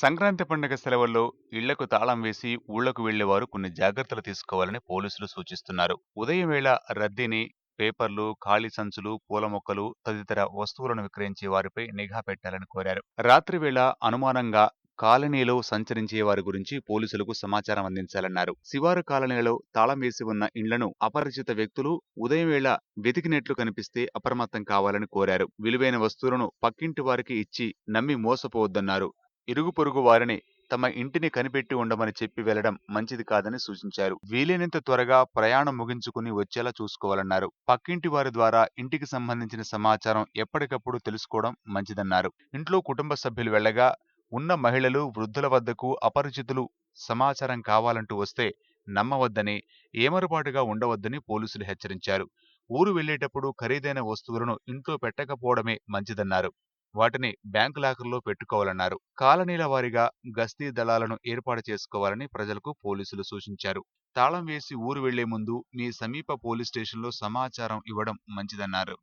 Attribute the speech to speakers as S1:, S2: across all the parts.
S1: సంక్రాంతి పండుగ సెలవుల్లో ఇళ్లకు తాళం వేసి ఊళ్లకు వెళ్లేవారు కొన్ని జాగ్రత్తలు తీసుకోవాలని పోలీసులు సూచిస్తున్నారు. ఉదయం వేళ రద్దీని, పేపర్లు, ఖాళీ సంచులు, పూల మొక్కలు తదితర వస్తువులను విక్రయించే వారిపై నిఘా పెట్టాలని కోరారు. రాత్రి వేళ అనుమానంగా కాలనీలో సంచరించే వారి గురించి పోలీసులకు సమాచారం అందించాలన్నారు. శివారు కాలనీలలో తాళం వేసి ఉన్న ఇండ్లను అపరిచిత వ్యక్తులు ఉదయం వేళ వెతికినట్లు కనిపిస్తే అప్రమత్తం కావాలని కోరారు. విలువైన వస్తువులను పక్కింటి వారికి ఇచ్చి నమ్మి మోసపోవద్దన్నారు. ఇరుగు పొరుగు వారిని తమ ఇంటిని కనిపెట్టి ఉండమని చెప్పి వెళ్లడం మంచిది కాదని సూచించారు. వీలైనంత త్వరగా ప్రయాణం ముగించుకుని వచ్చేలా చూసుకోవాలన్నారు. పక్కింటి వారి ద్వారా ఇంటికి సంబంధించిన సమాచారం ఎప్పటికప్పుడు తెలుసుకోవడం మంచిదన్నారు. ఇంట్లో కుటుంబ సభ్యులు వెళ్లగా ఉన్న మహిళలు, వృద్ధుల వద్దకు అపరిచితులు సమాచారం కావాలంటూ వస్తే నమ్మవద్దని, ఏమరపాటుగా ఉండవద్దని పోలీసులు హెచ్చరించారు. ఊరు వెళ్లేటప్పుడు ఖరీదైన వస్తువులను ఇంట్లో పెట్టకపోవడమే మంచిదన్నారు. వాటిని బ్యాంకు లాకర్లో పెట్టుకోవాలన్నారు. కాలనీల వారీగా గస్తీ దళాలను ఏర్పాటు చేసుకోవాలని ప్రజలకు పోలీసులు సూచించారు. తాళం వేసి ఊరు వెళ్లే ముందు మీ సమీప పోలీస్ స్టేషన్లో సమాచారం ఇవ్వడం మంచిదన్నారు.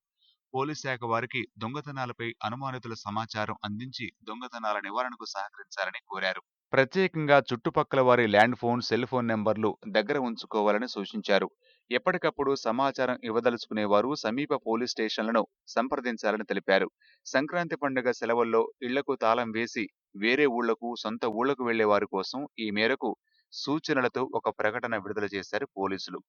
S1: పోలీస్ శాఖ వారికి దొంగతనాలపై అనుమానితుల సమాచారం అందించి దొంగతనాల నివారణకు సహకరించాలని కోరారు. ప్రత్యేకంగా చుట్టుపక్కల వారి ల్యాండ్ ఫోన్, సెల్ ఫోన్ నెంబర్లు దగ్గర ఉంచుకోవాలని సూచించారు. ఎప్పటికప్పుడు సమాచారం ఇవ్వదలుచుకునేవారు సమీప పోలీస్ స్టేషన్లను సంప్రదించాలని తెలిపారు. సంక్రాంతి పండుగ సెలవుల్లో ఇళ్లకు తాళం వేసి వేరే ఊళ్లకు, సొంత ఊళ్లకు వెళ్లే వారి కోసం ఈ మేరకు సూచనలతో ఒక ప్రకటన విడుదల చేశారు పోలీసులు.